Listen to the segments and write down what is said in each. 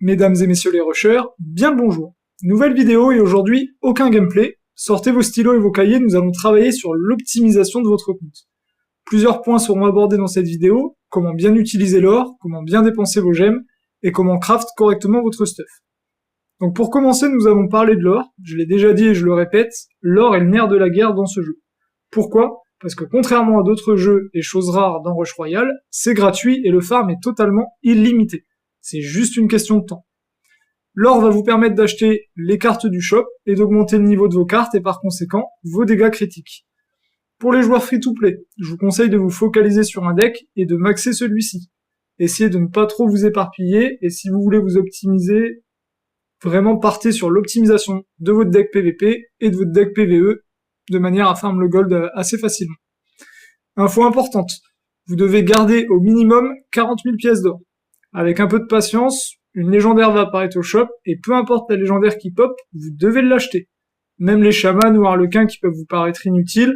Mesdames et messieurs les rushers, bien le bonjour. Nouvelle vidéo et aujourd'hui, aucun gameplay. Sortez vos stylos et vos cahiers, nous allons travailler sur l'optimisation de votre compte. Plusieurs points seront abordés dans cette vidéo, comment bien utiliser l'or, comment bien dépenser vos gemmes, et comment craft correctement votre stuff. Donc pour commencer, nous allons parler de l'or. Je l'ai déjà dit et je le répète, l'or est le nerf de la guerre dans ce jeu. Pourquoi ? Parce que contrairement à d'autres jeux et choses rares dans Rush Royale, c'est gratuit et le farm est totalement illimité. C'est juste une question de temps. L'or va vous permettre d'acheter les cartes du shop et d'augmenter le niveau de vos cartes et par conséquent vos dégâts critiques. Pour les joueurs free-to-play, je vous conseille de vous focaliser sur un deck et de maxer celui-ci. Essayez de ne pas trop vous éparpiller et si vous voulez vous optimiser, vraiment partez sur l'optimisation de votre deck PVP et de votre deck PVE de manière à farm le gold assez facilement. Info importante, vous devez garder au minimum 40 000 pièces d'or. Avec un peu de patience, une légendaire va apparaître au shop, et peu importe la légendaire qui pop, vous devez l'acheter. Même les chamans ou harlequins qui peuvent vous paraître inutiles,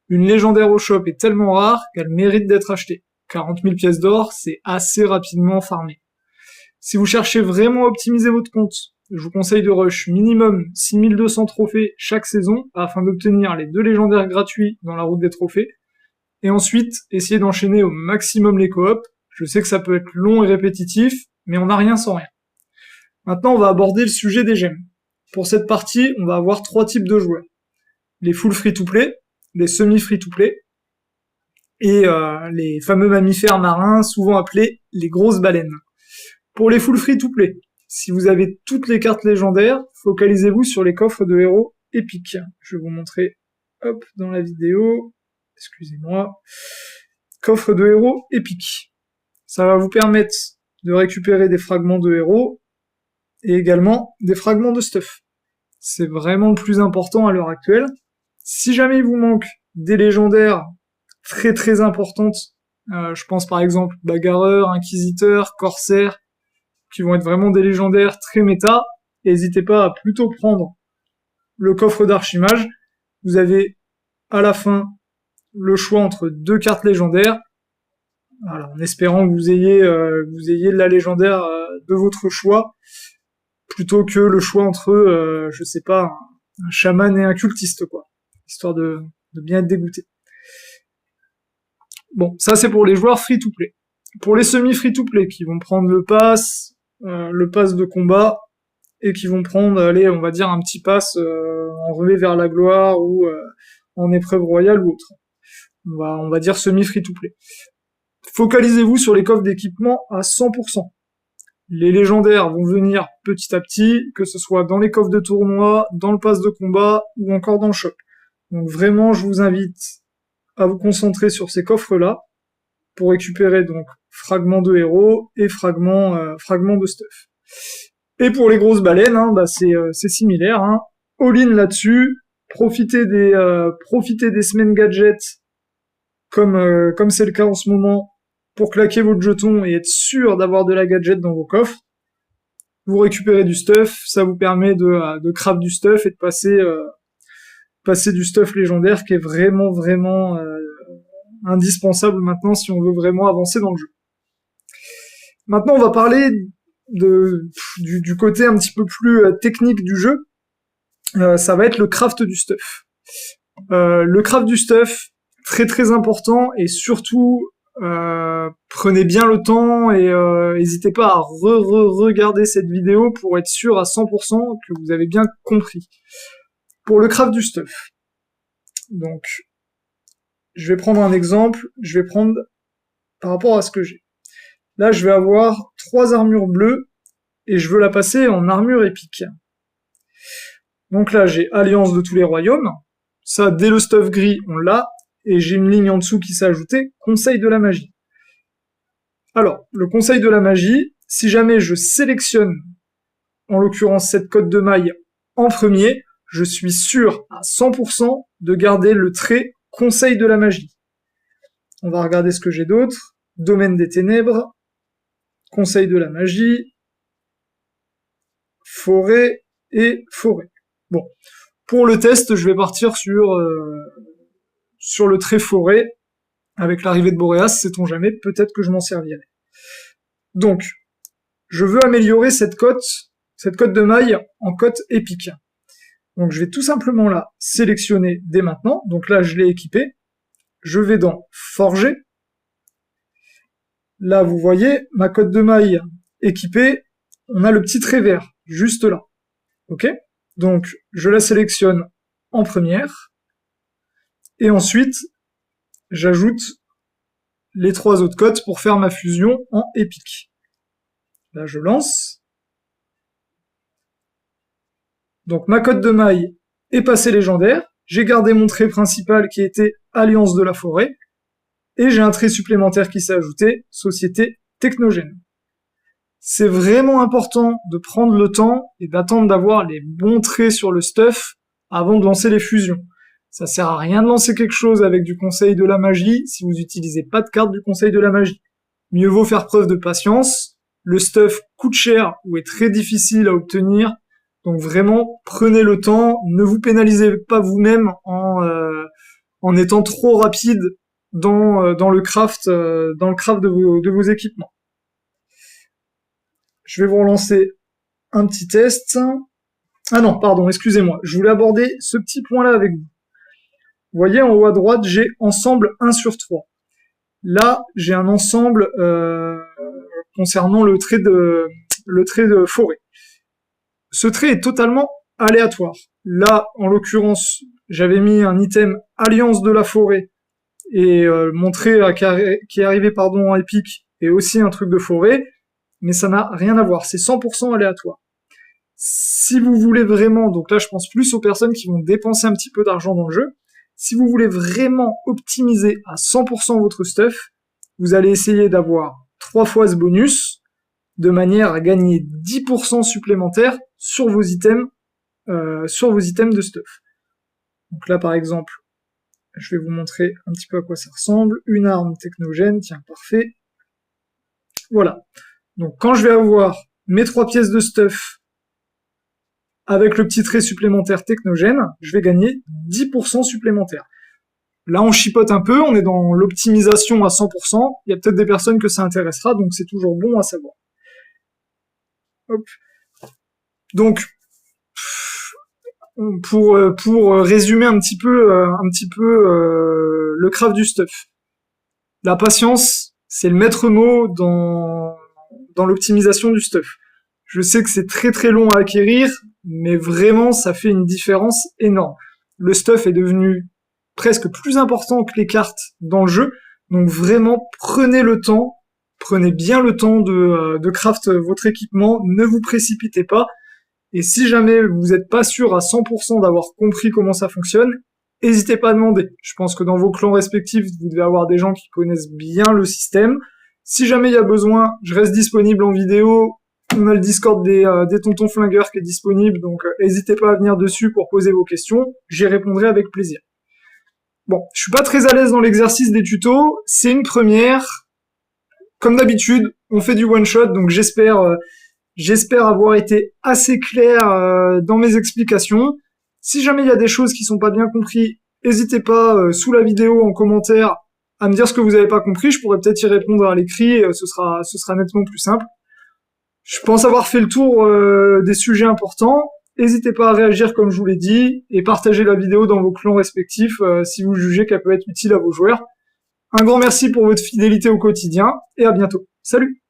une légendaire au shop est tellement rare qu'elle mérite d'être achetée. 40 000 pièces d'or, c'est assez rapidement farmé. Si vous cherchez vraiment à optimiser votre compte, je vous conseille de rush minimum 6200 trophées chaque saison afin d'obtenir les 2 légendaires gratuits dans la route des trophées, et ensuite essayez d'enchaîner au maximum les coops. Je sais que ça peut être long et répétitif, mais on n'a rien sans rien. Maintenant, on va aborder le sujet des gemmes. Pour cette partie, on va avoir 3 types de joueurs. Les full free-to-play, les semi-free-to-play, et les fameux mammifères marins, souvent appelés les grosses baleines. Pour les full free-to-play, si vous avez toutes les cartes légendaires, focalisez-vous sur les coffres de héros épiques. Je vais vous montrer, hop, dans la vidéo, excusez-moi, coffre de héros épiques. Ça va vous permettre de récupérer des fragments de héros et également des fragments de stuff. C'est vraiment le plus important à l'heure actuelle. Si jamais il vous manque des légendaires très très importantes, je pense par exemple bagarreur, inquisiteur, corsaire, qui vont être vraiment des légendaires très méta, n'hésitez pas à plutôt prendre le coffre d'archimage. Vous avez à la fin le choix entre 2 cartes légendaires. Voilà, en espérant que vous ayez la légendaire de votre choix, plutôt que le choix entre, je sais pas, un chaman et un cultiste, quoi, histoire de bien être dégoûté. Bon, ça c'est pour les joueurs free-to-play. Pour les semi-free-to-play, qui vont prendre le pass de combat, et qui vont prendre, allez, on va dire un petit pass en relais vers la gloire, ou en épreuve royale ou autre. On va dire semi-free-to-play. Focalisez-vous sur les coffres d'équipement à 100%. Les légendaires vont venir petit à petit, que ce soit dans les coffres de tournoi, dans le pass de combat, ou encore dans le shop. Donc vraiment, je vous invite à vous concentrer sur ces coffres-là, pour récupérer donc fragments de héros et fragments de stuff. Et pour les grosses baleines, c'est similaire, hein. All-in là-dessus, profitez des semaines gadgets, comme c'est le cas en ce moment, pour claquer votre jeton et être sûr d'avoir de la gadget dans vos coffres. Vous récupérez du stuff, ça vous permet de craft du stuff et de passer du stuff légendaire qui est vraiment indispensable maintenant si on veut vraiment avancer dans le jeu. Maintenant, on va parler du côté un petit peu plus technique du jeu. Ça va être le craft du stuff. Le craft du stuff, très très important, et surtout prenez bien le temps et n'hésitez pas à regarder cette vidéo pour être sûr à 100% que vous avez bien compris. Pour le craft du stuff, donc je vais prendre un exemple, je vais prendre par rapport à ce que j'ai. Là, je vais avoir 3 armures bleues et je veux la passer en armure épique. Donc là, j'ai Alliance de tous les royaumes. Ça, dès le stuff gris, on l'a. Et j'ai une ligne en dessous qui s'est ajoutée, Conseil de la magie. Alors, le Conseil de la magie, si jamais je sélectionne, en l'occurrence cette cote de maille, en premier, je suis sûr à 100% de garder le trait Conseil de la magie. On va regarder ce que j'ai d'autre. Domaine des ténèbres, Conseil de la magie, forêt et forêt. Bon, pour le test, je vais partir sur le trait forêt. Avec l'arrivée de Boréas, sait-on jamais, peut-être que je m'en servirai. Donc, je veux améliorer cette cote de maille en cote épique. Donc je vais tout simplement la sélectionner dès maintenant. Donc là, je l'ai équipée. Je vais dans Forger. Là, vous voyez, ma cote de maille équipée, on a le petit trait vert, juste là. Ok? Donc, je la sélectionne en première. Et ensuite, j'ajoute les 3 autres cotes pour faire ma fusion en épique. Là, je lance. Donc, ma cote de maille est passée légendaire. J'ai gardé mon trait principal qui était Alliance de la Forêt. Et j'ai un trait supplémentaire qui s'est ajouté, Société Technogène. C'est vraiment important de prendre le temps et d'attendre d'avoir les bons traits sur le stuff avant de lancer les fusions. Ça sert à rien de lancer quelque chose avec du conseil de la magie si vous n'utilisez pas de carte du conseil de la magie. Mieux vaut faire preuve de patience. Le stuff coûte cher ou est très difficile à obtenir. Donc vraiment, prenez le temps. Ne vous pénalisez pas vous-même en étant trop rapide dans le craft de vos équipements. Je vais vous relancer un petit test. Ah non, pardon, excusez-moi. Je voulais aborder ce petit point-là avec vous. Vous voyez, en haut à droite, j'ai ensemble 1/3. Là, j'ai un ensemble concernant le trait de forêt. Ce trait est totalement aléatoire. Là, en l'occurrence, j'avais mis un item Alliance de la Forêt et mon trait qui est arrivé en épique est aussi un truc de forêt, mais ça n'a rien à voir, c'est 100% aléatoire. Si vous voulez vraiment, donc là je pense plus aux personnes qui vont dépenser un petit peu d'argent dans le jeu, si vous voulez vraiment optimiser à 100% votre stuff, vous allez essayer d'avoir 3 fois ce bonus, de manière à gagner 10% supplémentaires sur vos items de stuff. Donc là par exemple, je vais vous montrer un petit peu à quoi ça ressemble. Une arme technogène, tiens, parfait. Voilà. Donc quand je vais avoir mes 3 pièces de stuff avec le petit trait supplémentaire technogène, je vais gagner 10% supplémentaires. Là on chipote un peu, on est dans l'optimisation à 100%, il y a peut-être des personnes que ça intéressera, donc c'est toujours bon à savoir. Hop. Donc, pour résumer un petit peu le craft du stuff. La patience, c'est le maître mot dans l'optimisation du stuff. Je sais que c'est très très long à acquérir, mais vraiment ça fait une différence énorme. Le stuff est devenu presque plus important que les cartes dans le jeu, donc vraiment prenez le temps, prenez bien le temps de craft votre équipement, ne vous précipitez pas. Et si jamais vous n'êtes pas sûr à 100% d'avoir compris comment ça fonctionne, n'hésitez pas à demander. Je pense que dans vos clans respectifs, vous devez avoir des gens qui connaissent bien le système. Si jamais il y a besoin, je reste disponible en vidéo. On a le Discord des tontons flingueurs qui est disponible, donc n'hésitez pas à venir dessus pour poser vos questions. J'y répondrai avec plaisir. Bon, je suis pas très à l'aise dans l'exercice des tutos. C'est une première. Comme d'habitude, on fait du one-shot, donc j'espère avoir été assez clair dans mes explications. Si jamais il y a des choses qui sont pas bien comprises, n'hésitez pas sous la vidéo en commentaire à me dire ce que vous avez pas compris. Je pourrais peut-être y répondre à l'écrit, ce sera nettement plus simple. Je pense avoir fait le tour des sujets importants. N'hésitez pas à réagir comme je vous l'ai dit et partagez la vidéo dans vos clans respectifs si vous jugez qu'elle peut être utile à vos joueurs. Un grand merci pour votre fidélité au quotidien et à bientôt. Salut!